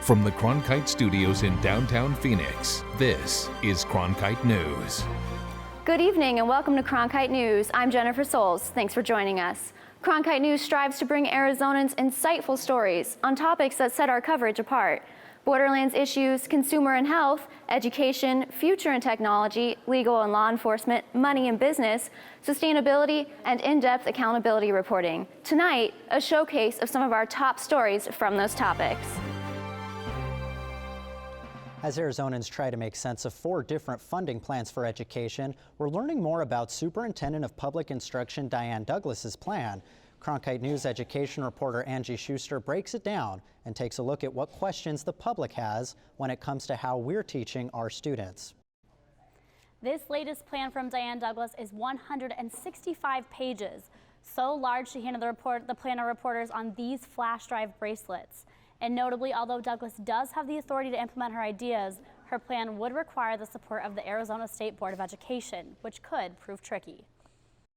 From the Cronkite studios in downtown Phoenix, this is Cronkite News. Good evening and welcome to Cronkite News. I'm Jennifer Souls. Thanks for joining us. Cronkite News strives to bring Arizonans insightful stories on topics that set our coverage apart. Borderlands issues, consumer and health, education, future and technology, legal and law enforcement, money and business, sustainability, and in-depth accountability reporting. Tonight, a showcase of some of our top stories from those topics. As Arizonans try to make sense of 4 different funding plans for education, we're learning more about Superintendent of Public Instruction Diane Douglas's plan. Cronkite News education reporter Angie Schuster breaks it down and takes a look at what questions the public has when it comes to how we're teaching our students. This latest plan from Diane Douglas is 165 pages. So large she handed the plan to reporters on these flash drive bracelets. And notably, although Douglas does have the authority to implement her ideas, her plan would require the support of the Arizona State Board of Education, which could prove tricky.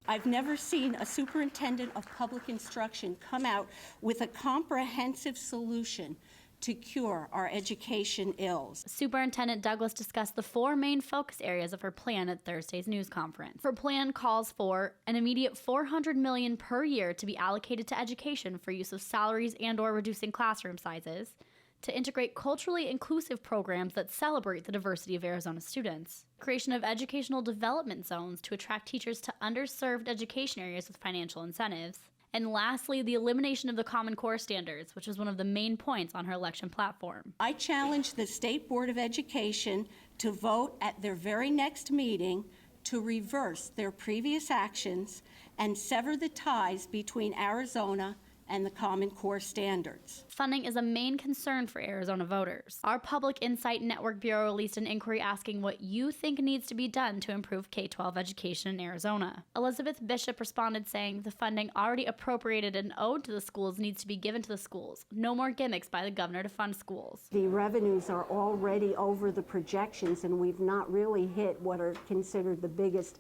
I've never seen a superintendent of public instruction come out with a comprehensive solution to cure our education ills. Superintendent Douglas discussed the 4 main focus areas of her plan at Thursday's news conference. Her plan calls for an immediate $400 million per year to be allocated to education for use of salaries and/or reducing classroom sizes, to integrate culturally inclusive programs that celebrate the diversity of Arizona students, creation of educational development zones to attract teachers to underserved education areas with financial incentives, and lastly, the elimination of the Common Core standards, which was one of the main points on her election platform. I challenge the State Board of Education to vote at their very next meeting to reverse their previous actions and sever the ties between Arizona and the Common Core standards. Funding is a main concern for Arizona voters. Our Public Insight Network Bureau released an inquiry asking what you think needs to be done to improve K-12 education in Arizona. Elizabeth Bishop responded saying the funding already appropriated and owed to the schools needs to be given to the schools. No more gimmicks by the governor to fund schools. The revenues are already over the projections, and we've not really hit what are considered the biggest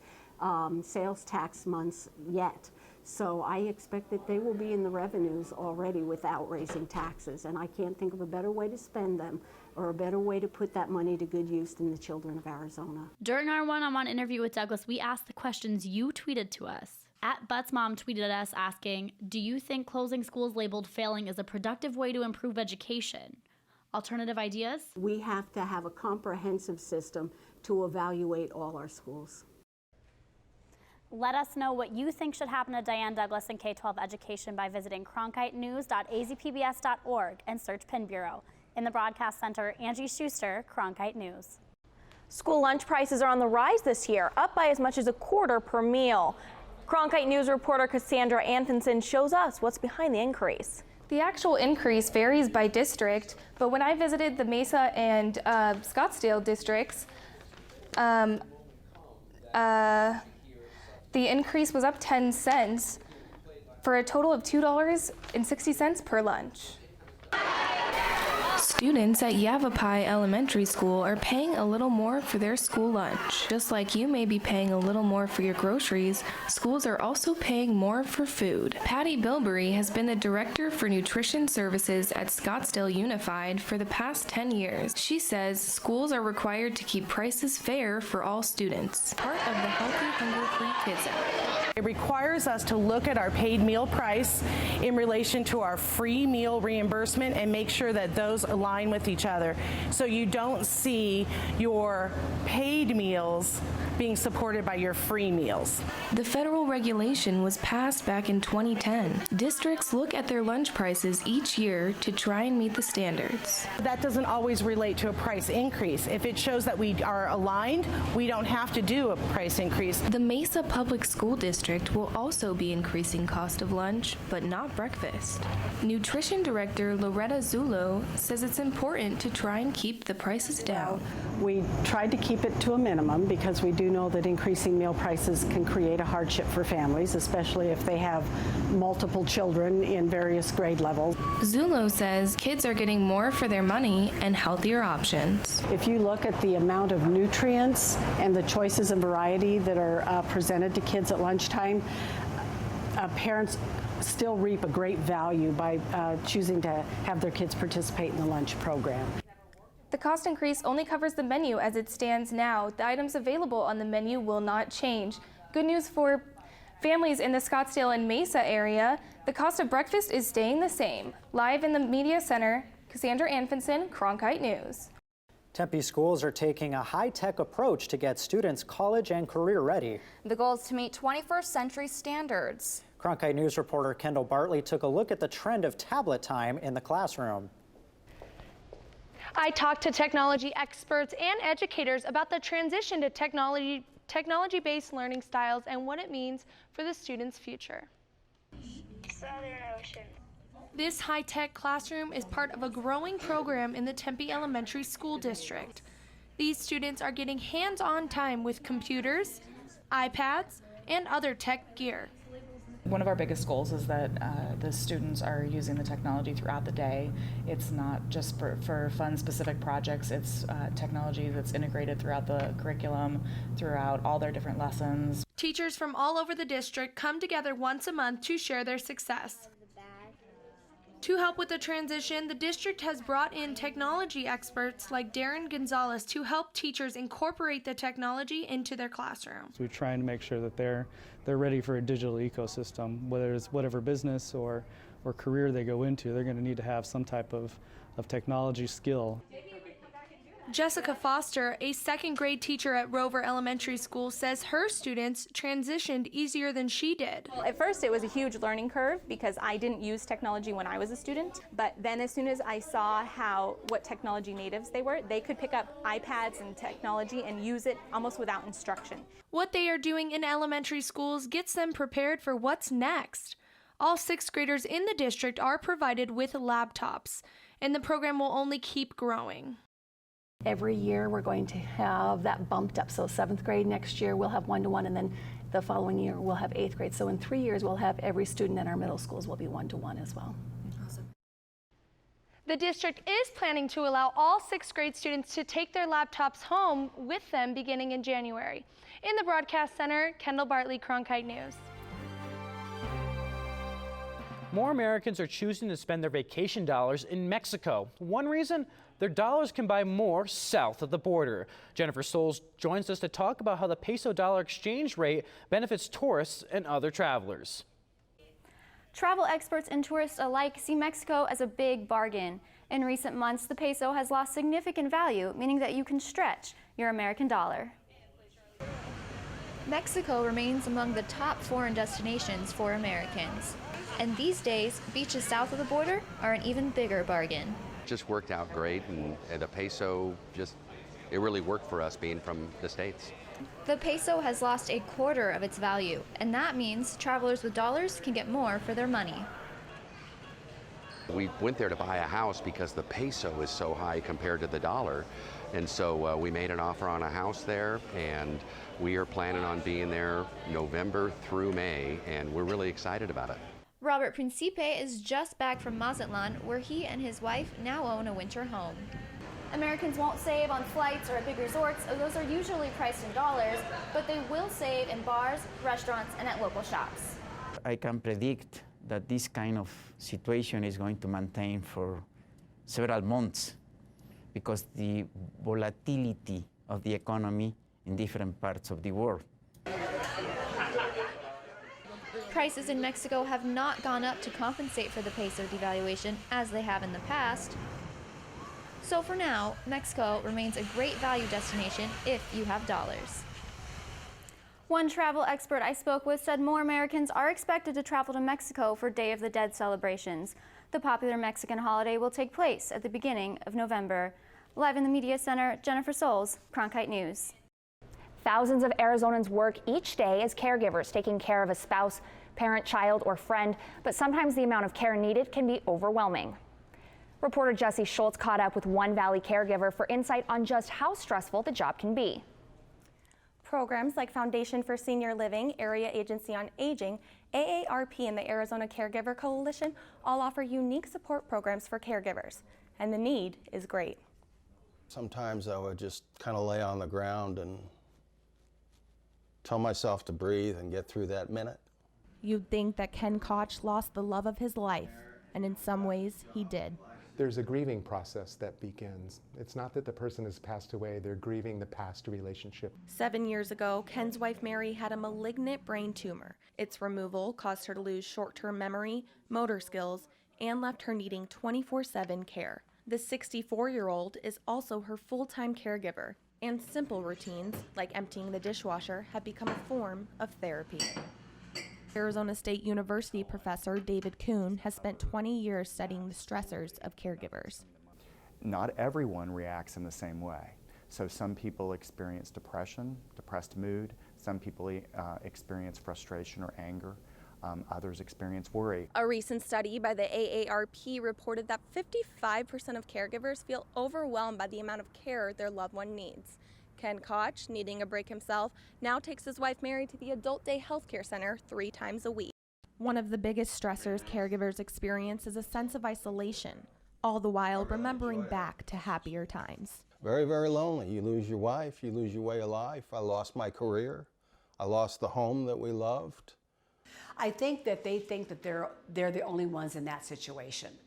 sales tax months yet. So I expect that they will be in the revenues already without raising taxes, and I can't think of a better way to spend them or a better way to put that money to good use than the children of Arizona. During our one-on-one interview with Douglas, we asked the questions you tweeted to us. @ButtsMom tweeted us asking, do you think closing schools labeled failing is a productive way to improve education? Alternative ideas? We have to have a comprehensive system to evaluate all our schools. Let us know what you think should happen to Diane Douglas in K-12 education by visiting cronkitenews.azpbs.org and search Penn Bureau. In the Broadcast Center, Angie Schuster, Cronkite News. School lunch prices are on the rise this year, up by as much as $0.25 per meal. Cronkite News reporter Cassandra Antonsen shows us what's behind the increase. The actual increase varies by district, but when I visited the Mesa and Scottsdale districts, the increase was up 10 cents for a total of $2.60 per lunch. Students at Yavapai Elementary School are paying a little more for their school lunch. Just like you may be paying a little more for your groceries, schools are also paying more for food. Patty Bilberry has been the Director for Nutrition Services at Scottsdale Unified for the past 10 years. She says schools are required to keep prices fair for all students, part of the Healthy Hunger-Free Kids Act. It requires us to look at our paid meal price in relation to our free meal reimbursement and make sure that those align with each other, so you don't see your paid meals being supported by your free meals. The federal regulation was passed back in 2010. Districts look at their lunch prices each year to try and meet the standards. That doesn't always relate to a price increase. If it shows that we are aligned, we don't have to do a price increase. The Mesa Public School District will also be increasing cost of lunch, but not breakfast. Nutrition Director Loretta Zullo says it's important to try and keep the prices down. We tried to keep it to a minimum because we do know that increasing meal prices can create a hardship for families, especially if they have multiple children in various grade levels. Zullo says kids are getting more for their money and healthier options. If you look at the amount of nutrients and the choices and variety that are presented to kids at lunchtime, parents still reap a great value by choosing to have their kids participate in the lunch program. The cost increase only covers the menu as it stands now. The items available on the menu will not change. Good news for families in the Scottsdale and Mesa area, the cost of breakfast is staying the same. Live in the Media Center, Cassandra Anfinson, Cronkite News. Tempe schools are taking a high-tech approach to get students college and career ready. The goal is to meet 21st century standards. Cronkite News reporter Kendall Bartley took a look at the trend of tablet time in the classroom. I talked to technology experts and educators about the transition to technology-based learning styles and what it means for the students' future. Southern Ocean. This high-tech classroom is part of a growing program in the Tempe Elementary School District. These students are getting hands-on time with computers, iPads, and other tech gear. One of our biggest goals is that the students are using the technology throughout the day. It's not just for fun specific projects, it's technology that's integrated throughout the curriculum, throughout all their different lessons. Teachers from all over the district come together once a month to share their success. To help with the transition, the district has brought in technology experts like Darren Gonzalez to help teachers incorporate the technology into their classrooms. We're trying to make sure that they're ready for a digital ecosystem, whether it's whatever business or career they go into, they're going to need to have some type of technology skill. Jessica Foster, a second grade teacher at Rover Elementary School, says her students transitioned easier than she did. Well, at first it was a huge learning curve because I didn't use technology when I was a student, but then as soon as I saw what technology natives they were, they could pick up iPads and technology and use it almost without instruction. What they are doing in elementary schools gets them prepared for what's next. All sixth graders in the district are provided with laptops, and the program will only keep growing. Every year we're going to have that bumped up. So 7th grade next year we'll have one-to-one, and then the following year we'll have 8th grade. So in 3 years we'll have every student in our middle schools will be one-to-one as well. Awesome. The district is planning to allow all 6th grade students to take their laptops home with them beginning in January. In the Broadcast Center, Kendall Bartley, Cronkite News. More Americans are choosing to spend their vacation dollars in Mexico. One reason? Their dollars can buy more south of the border. Jennifer Souls joins us to talk about how the peso-dollar exchange rate benefits tourists and other travelers. Travel experts and tourists alike see Mexico as a big bargain. In recent months, the peso has lost significant value, meaning that you can stretch your American dollar. Mexico remains among the top foreign destinations for Americans. And these days, beaches south of the border are an even bigger bargain. Just worked out great, and the peso it really worked for us being from the States. The peso has lost a quarter of its value, and that means travelers with dollars can get more for their money. We went there to buy a house because the peso is so high compared to the dollar, and so we made an offer on a house there, and we are planning on being there November through May, and we're really excited about it. Robert Principe is just back from Mazatlan, where he and his wife now own a winter home. Americans won't save on flights or at big resorts, as those are usually priced in dollars, but they will save in bars, restaurants, and at local shops. I can predict that this kind of situation is going to maintain for several months because the volatility of the economy in different parts of the world. Prices in Mexico have not gone up to compensate for the peso devaluation as they have in the past. So for now, Mexico remains a great value destination if you have dollars. One travel expert I spoke with said more Americans are expected to travel to Mexico for Day of the Dead celebrations. The popular Mexican holiday will take place at the beginning of November. Live in the Media Center, Jennifer Souls, Cronkite News. Thousands of Arizonans work each day as caregivers, taking care of a spouse, parent, child, or friend, but sometimes the amount of care needed can be overwhelming. Reporter Jesse Schultz caught up with one Valley caregiver for insight on just how stressful the job can be. Programs like Foundation for Senior Living, Area Agency on Aging, AARP, and the Arizona Caregiver Coalition all offer unique support programs for caregivers, and the need is great. Sometimes I would just kind of lay on the ground and tell myself to breathe and get through that minute. You'd think that Ken Koch lost the love of his life, and in some ways, he did. There's a grieving process that begins. It's not that the person has passed away, they're grieving the past relationship. 7 years ago, Ken's wife Mary had a malignant brain tumor. Its removal caused her to lose short-term memory, motor skills, and left her needing 24/7 care. The 64-year-old is also her full-time caregiver, and simple routines, like emptying the dishwasher, have become a form of therapy. Arizona State University professor David Kuhn has spent 20 years studying the stressors of caregivers. Not everyone reacts in the same way. So some people experience depression, depressed mood. Some people experience frustration or anger. Others experience worry. A recent study by the AARP reported that 55% of caregivers feel overwhelmed by the amount of care their loved one needs. Ken Koch, needing a break himself, now takes his wife Mary to the Adult Day Healthcare Center 3 times a week. One of the biggest stressors caregivers experience is a sense of isolation, all the while remembering back to happier times. Very, very lonely. You lose your wife, you lose your way of life. I lost my career. I lost the home that we loved. I think that they think that they're the only ones in that situation.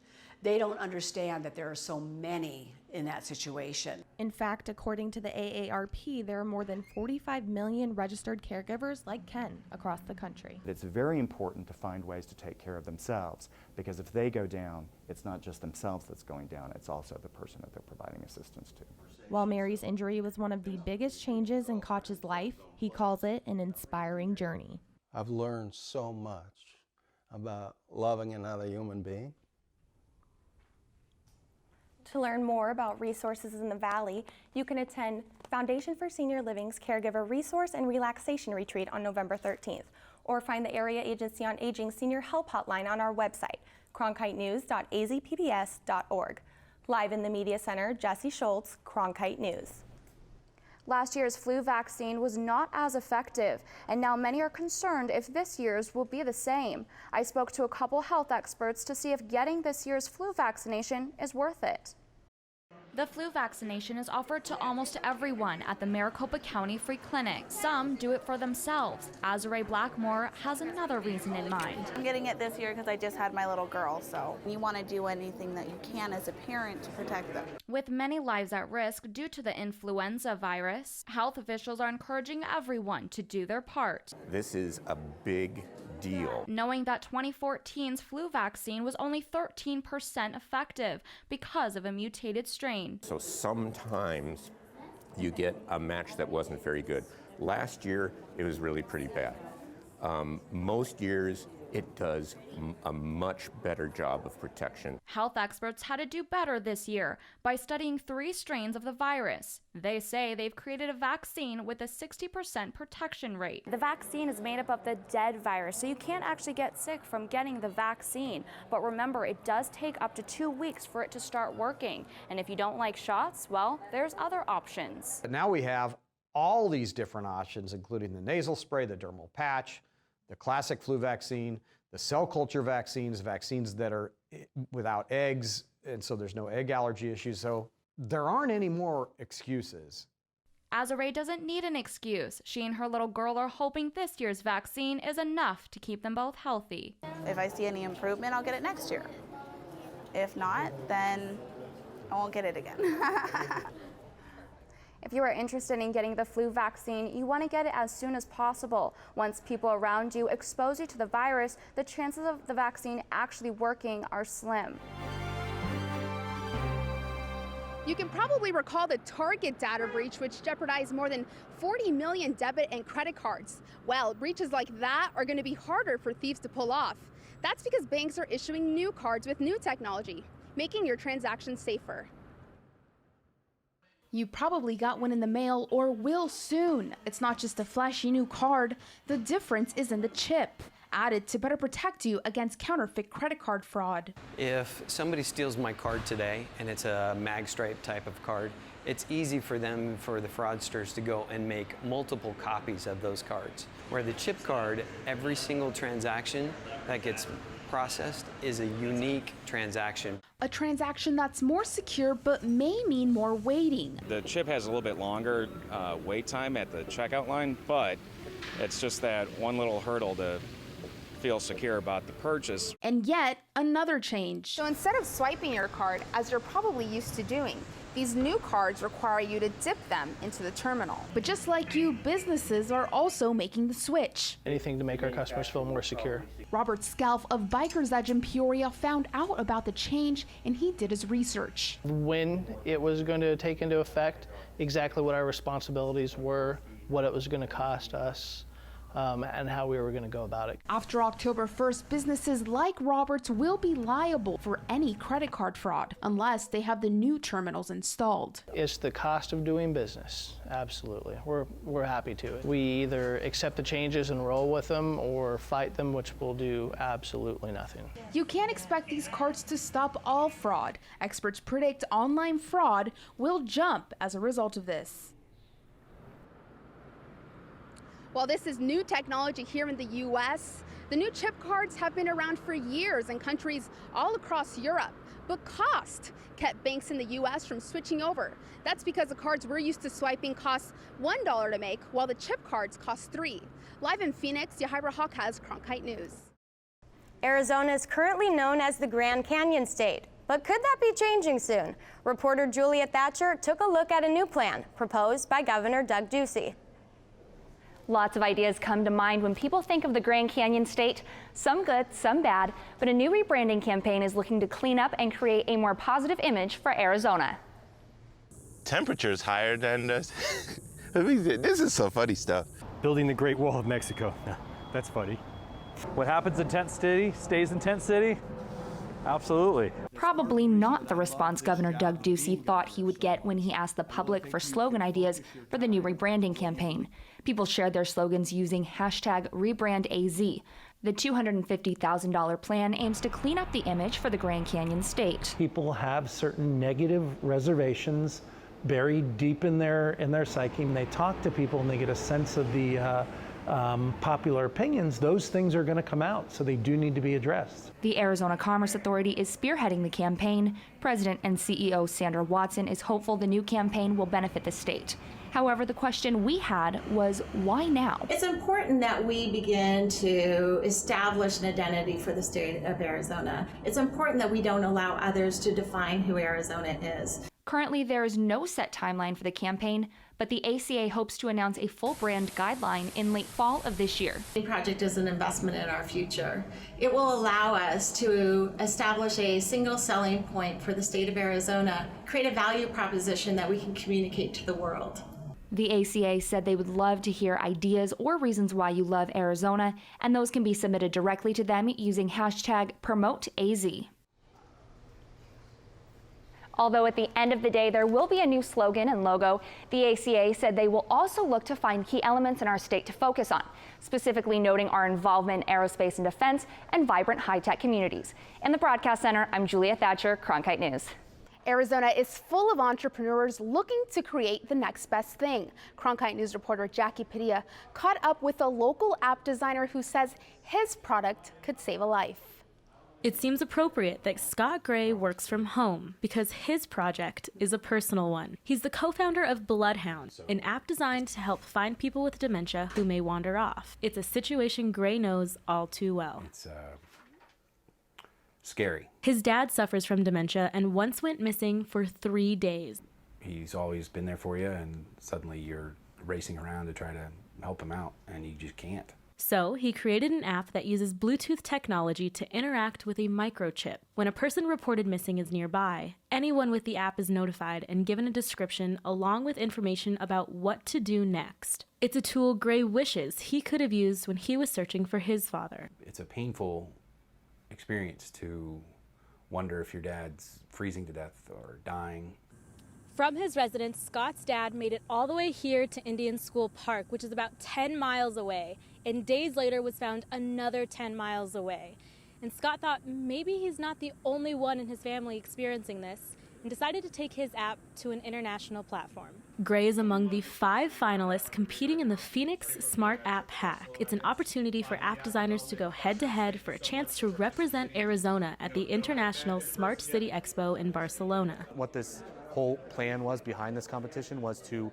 They don't understand that there are so many in that situation. In fact, according to the AARP, there are more than 45 million registered caregivers like Ken across the country. It's very important to find ways to take care of themselves, because if they go down, it's not just themselves that's going down, it's also the person that they're providing assistance to. While Mary's injury was one of the biggest changes in Koch's life, he calls it an inspiring journey. I've learned so much about loving another human being. To learn more about resources in the Valley, you can attend Foundation for Senior Living's Caregiver Resource and Relaxation Retreat on November 13th, or find the Area Agency on Aging Senior Help Hotline on our website, cronkitenews.azpbs.org. Live in the Media Center, Jesse Schultz, Cronkite News. Last year's flu vaccine was not as effective, and now many are concerned if this year's will be the same. I spoke to a couple health experts to see if getting this year's flu vaccination is worth it. The flu vaccination is offered to almost everyone at the Maricopa County Free Clinic. Some do it for themselves. Azure Blackmore has another reason in mind. I'm getting it this year because I just had my little girl, so you want to do anything that you can as a parent to protect them. With many lives at risk due to the influenza virus, health officials are encouraging everyone to do their part. This is a big deal. Knowing that 2014's flu vaccine was only 13% effective because of a mutated strain. So sometimes you get a match that wasn't very good. Last year, it was really pretty bad. Most years, it does a much better job of protection. Health experts had to do better this year by studying 3 strains of the virus. They say they've created a vaccine with a 60% protection rate. The vaccine is made up of the dead virus, so you can't actually get sick from getting the vaccine. But remember, it does take up to 2 weeks for it to start working. And if you don't like shots, well, there's other options. Now we have all these different options, including the nasal spray, the dermal patch, the classic flu vaccine, the cell culture vaccines that are without eggs, and so there's no egg allergy issues. So there aren't any more excuses. Azure doesn't need an excuse. She and her little girl are hoping this year's vaccine is enough to keep them both healthy. If I see any improvement, I'll get it next year. If not, then I won't get it again. If you are interested in getting the flu vaccine, you want to get it as soon as possible. Once people around you expose you to the virus, the chances of the vaccine actually working are slim. You can probably recall the Target data breach, which jeopardized more than 40 million debit and credit cards. Well, breaches like that are going to be harder for thieves to pull off. That's because banks are issuing new cards with new technology, making your transactions safer. You probably got one in the mail or will soon. It's not just a flashy new card. The difference is in the chip, added to better protect you against counterfeit credit card fraud. If somebody steals my card today and it's a mag stripe type of card, it's easy for the fraudsters to go and make multiple copies of those cards. Where the chip card, every single transaction that gets processed is a unique transaction. A transaction that's more secure but may mean more waiting. The chip has a little bit longer wait time at the checkout line, but it's just that one little hurdle to feel secure about the purchase. And yet, another change. So instead of swiping your card, as you're probably used to doing, these new cards require you to dip them into the terminal. But just like you, businesses are also making the switch. Anything to make our customers feel more secure. Robert Scalf of Bikers Edge in Peoria found out about the change, and he did his research. When it was going to take into effect, exactly what our responsibilities were, what it was going to cost us, and how we were going to go about it. After October 1st, businesses like Robert's will be liable for any credit card fraud unless they have the new terminals installed. It's the cost of doing business, absolutely. We're happy to. We either accept the changes and roll with them or fight them, which will do absolutely nothing. You can't expect these cards to stop all fraud. Experts predict online fraud will jump as a result of this. While this is new technology here in the U.S., the new chip cards have been around for years in countries all across Europe. But cost kept banks in the U.S. from switching over. That's because the cards we're used to swiping cost $1 to make, while the chip cards cost $3. Live in Phoenix, Yahaira Hawk has Cronkite News. Arizona is currently known as the Grand Canyon State, but could that be changing soon? Reporter Julia Thatcher took a look at a new plan proposed by Governor Doug Ducey. Lots of ideas come to mind when people think of the Grand Canyon State, some good, some bad, but a new rebranding campaign is looking to clean up and create a more positive image for Arizona. Temperatures higher than this. This is some funny stuff. Building the Great Wall of Mexico. That's funny. What happens in Tent City stays in Tent City? Absolutely. Probably not the response Governor Doug Ducey thought he would get when he asked the public for slogan ideas for the new rebranding campaign. People shared their slogans using #RebrandAZ. The $250,000 plan aims to clean up the image for the Grand Canyon State. People have certain negative reservations buried deep in their psyche. When they talk to people and they get a sense of the popular opinions, those things are going to come out, so they do need to be addressed. The Arizona Commerce Authority is spearheading the campaign. President and CEO Sandra Watson is hopeful the new campaign will benefit the state. However, the question we had was, why now? It's important that we begin to establish an identity for the state of Arizona. It's important that we don't allow others to define who Arizona is. Currently, there is no set timeline for the campaign, but the ACA hopes to announce a full brand guideline in late fall of this year. The project is an investment in our future. It will allow us to establish a single selling point for the state of Arizona, create a value proposition that we can communicate to the world. The ACA said they would love to hear ideas or reasons why you love Arizona, and those can be submitted directly to them using #PromoteAZ. Although at the end of the day, there will be a new slogan and logo, the ACA said they will also look to find key elements in our state to focus on, specifically noting our involvement in aerospace and defense and vibrant high-tech communities. In the Broadcast Center, I'm Julia Thatcher, Cronkite News. Arizona is full of entrepreneurs looking to create the next best thing. Cronkite News reporter Jackie Padilla caught up with a local app designer who says his product could save a life. It seems appropriate that Scott Gray works from home because his project is a personal one. He's the co-founder of Bloodhound, an app designed to help find people with dementia who may wander off. It's a situation Gray knows all too well. It's scary. His dad suffers from dementia and once went missing for 3 days. He's always been there for you, and suddenly you're racing around to try to help him out, and you just can't. So he created an app that uses Bluetooth technology to interact with a microchip. When a person reported missing is nearby, anyone with the app is notified and given a description along with information about what to do next. It's a tool Gray wishes he could have used when he was searching for his father. It's a painful experience to wonder if your dad's freezing to death or dying. From his residence, Scott's dad made it all the way here to Indian School Park, which is about 10 miles away, and days later was found another 10 miles away. And Scott thought maybe he's not the only one in his family experiencing this, and decided to take his app to an international platform. Gray is among the 5 finalists competing in the Phoenix Smart App Hack. It's an opportunity for app designers to go head-to-head for a chance to represent Arizona at the International Smart City Expo in Barcelona. What this whole plan was behind this competition was to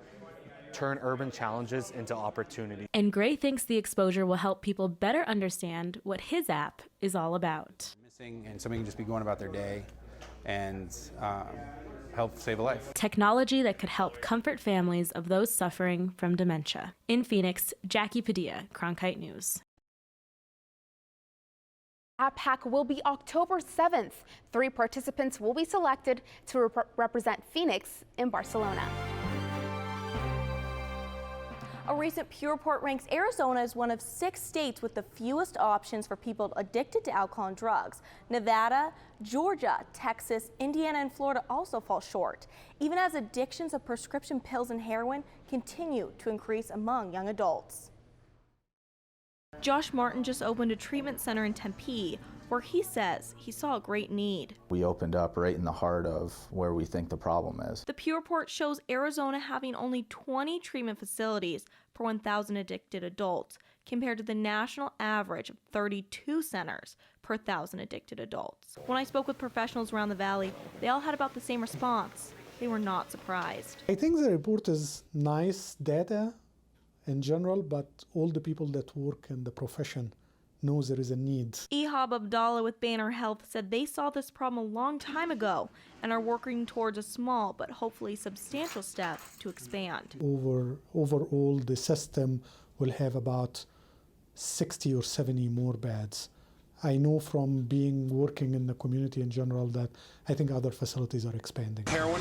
turn urban challenges into opportunity. And Gray thinks the exposure will help people better understand what his app is all about. And somebody can just be going about their day and help save a life. Technology that could help comfort families of those suffering from dementia. In Phoenix, Jackie Padilla, Cronkite News. App Hack will be October 7th. 3 participants will be selected to represent Phoenix in Barcelona. A recent Pew report ranks Arizona as one of 6 states with the fewest options for people addicted to alcohol and drugs. Nevada, Georgia, Texas, Indiana, and Florida also fall short, even as addictions of prescription pills and heroin continue to increase among young adults. Josh Martin just opened a treatment center in Tempe, where he says he saw a great need. We opened up right in the heart of where we think the problem is. The Pew report shows Arizona having only 20 treatment facilities per 1,000 addicted adults, compared to the national average of 32 centers per 1,000 addicted adults. When I spoke with professionals around the valley, they all had about the same response. They were not surprised. I think the report is nice data in general, but all the people that work in the profession knows there is a need. Ihab Abdallah with Banner Health said they saw this problem a long time ago and are working towards a small but hopefully substantial step to expand. Overall, the system will have about 60 or 70 more beds. I know from working in the community in general that I think other facilities are expanding. Heroin?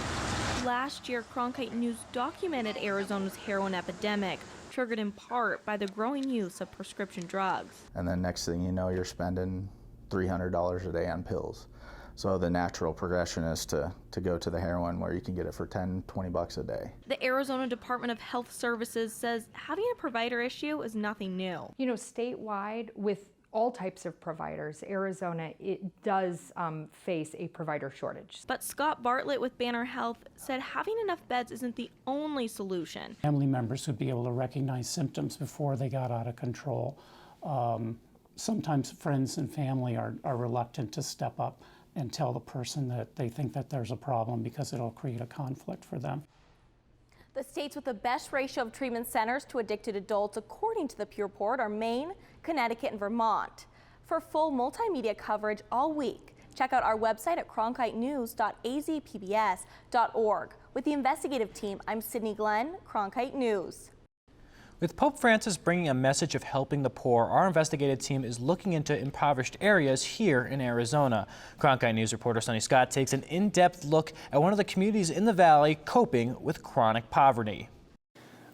Last year, Cronkite News documented Arizona's heroin epidemic, triggered in part by the growing use of prescription drugs. And then next thing you know, you're spending $300 a day on pills. So the natural progression is to go to the heroin where you can get it for 10, 20 bucks a day. The Arizona Department of Health Services says having a provider issue is nothing new. You know, statewide with all types of providers, Arizona, it does face a provider shortage. But Scott Bartlett with Banner Health said having enough beds isn't the only solution. Family members would be able to recognize symptoms before they got out of control. Sometimes friends and family are reluctant to step up and tell the person that they think that there's a problem because it'll create a conflict for them. The states with the best ratio of treatment centers to addicted adults, according to the Pew report, are Maine, Connecticut, and Vermont. For full multimedia coverage all week, check out our website at cronkitenews.azpbs.org. With the investigative team, I'm Sydney Glenn, Cronkite News. With Pope Francis bringing a message of helping the poor, our investigative team is looking into impoverished areas here in Arizona. Cronkite News reporter Sonny Scott takes an in-depth look at one of the communities in the valley coping with chronic poverty.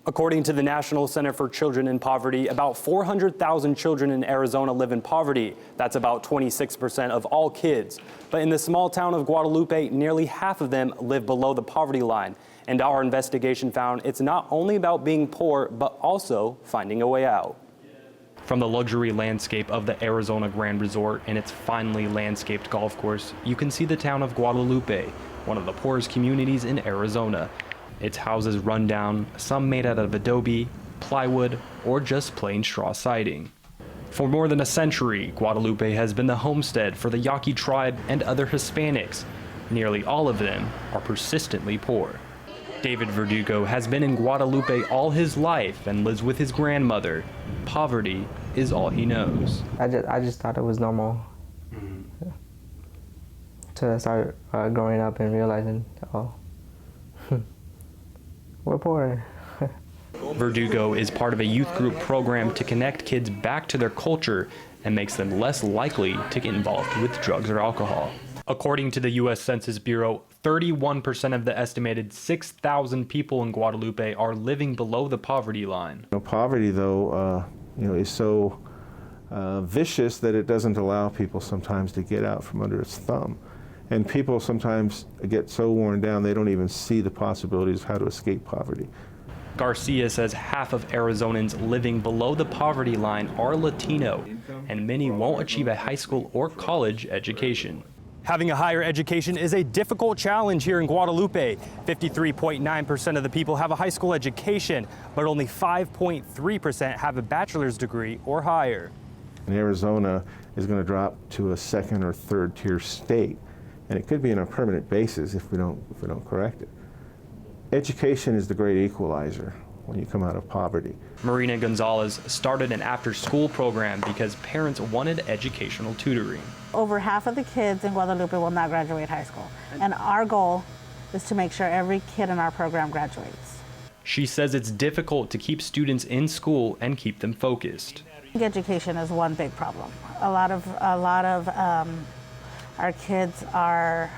According to the National Center for Children in Poverty, about 400,000 children in Arizona live in poverty. That's about 26% of all kids. But in the small town of Guadalupe, nearly half of them live below the poverty line. And our investigation found it's not only about being poor, but also finding a way out. From the luxury landscape of the Arizona Grand Resort and its finely landscaped golf course, you can see the town of Guadalupe, one of the poorest communities in Arizona. Its houses run down, some made out of adobe, plywood, or just plain straw siding. For more than a century, Guadalupe has been the homestead for the Yaqui tribe and other Hispanics. Nearly all of them are persistently poor. David Verdugo has been in Guadalupe all his life and lives with his grandmother. Poverty is all he knows. I just thought it was normal. Until I started growing up and realizing, oh, we're poor. Verdugo is part of a youth group program to connect kids back to their culture and makes them less likely to get involved with drugs or alcohol. According to the U.S. Census Bureau, 31% of the estimated 6,000 people in Guadalupe are living below the poverty line. Poverty, though, is so vicious that it doesn't allow people sometimes to get out from under its thumb. And people sometimes get so worn down they don't even see the possibilities of how to escape poverty. Garcia says half of Arizonans living below the poverty line are Latino, and many won't achieve a high school or college education. Having a higher education is a difficult challenge here in Guadalupe. 53.9% of the people have a high school education, but only 5.3% have a bachelor's degree or higher. And Arizona is going to drop to a second or third tier state, and it could be on a permanent basis if we don't correct it. Education is the great equalizer. when you come out of poverty. Marina Gonzalez started an after-school program because parents wanted educational tutoring. Over half of the kids in Guadalupe will not graduate high school, and our goal is to make sure every kid in our program graduates. She says it's difficult to keep students in school and keep them focused. Education is one big problem. A lot of our kids are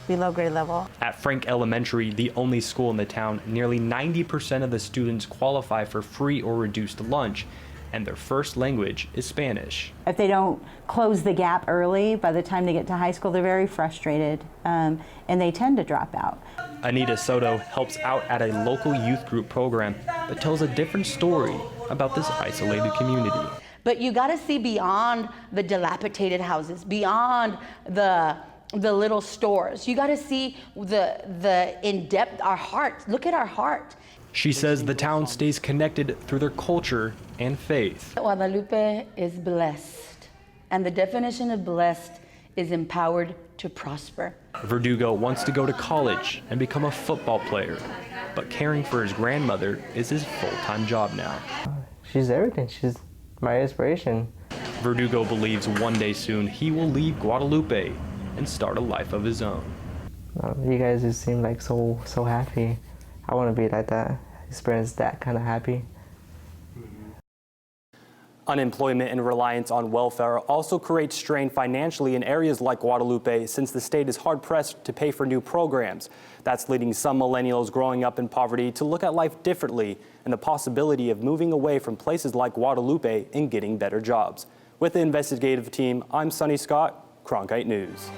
below grade level. At Frank Elementary, the only school in the town, nearly 90% of the students qualify for free or reduced lunch, and their first language is Spanish. If they don't close the gap early, by the time they get to high school, they're very frustrated, and they tend to drop out. Anita Soto helps out at a local youth group program, but tells a different story about this isolated community. But you got to see beyond the dilapidated houses, beyond the little stores. You got to see the in-depth, our heart. Look at our heart. She says the town stays connected through their culture and faith. Guadalupe is blessed, and the definition of blessed is empowered to prosper. Verdugo wants to go to college and become a football player, but caring for his grandmother is his full-time job now. She's everything. She's my inspiration. Verdugo believes one day soon he will leave Guadalupe and start a life of his own. You guys just seem like so happy. I want to be like that, experience that kind of happy. Unemployment and reliance on welfare also creates strain financially in areas like Guadalupe, since the state is hard-pressed to pay for new programs. That's leading some millennials growing up in poverty to look at life differently and the possibility of moving away from places like Guadalupe and getting better jobs. With the investigative team, I'm Sonny Scott, Cronkite News.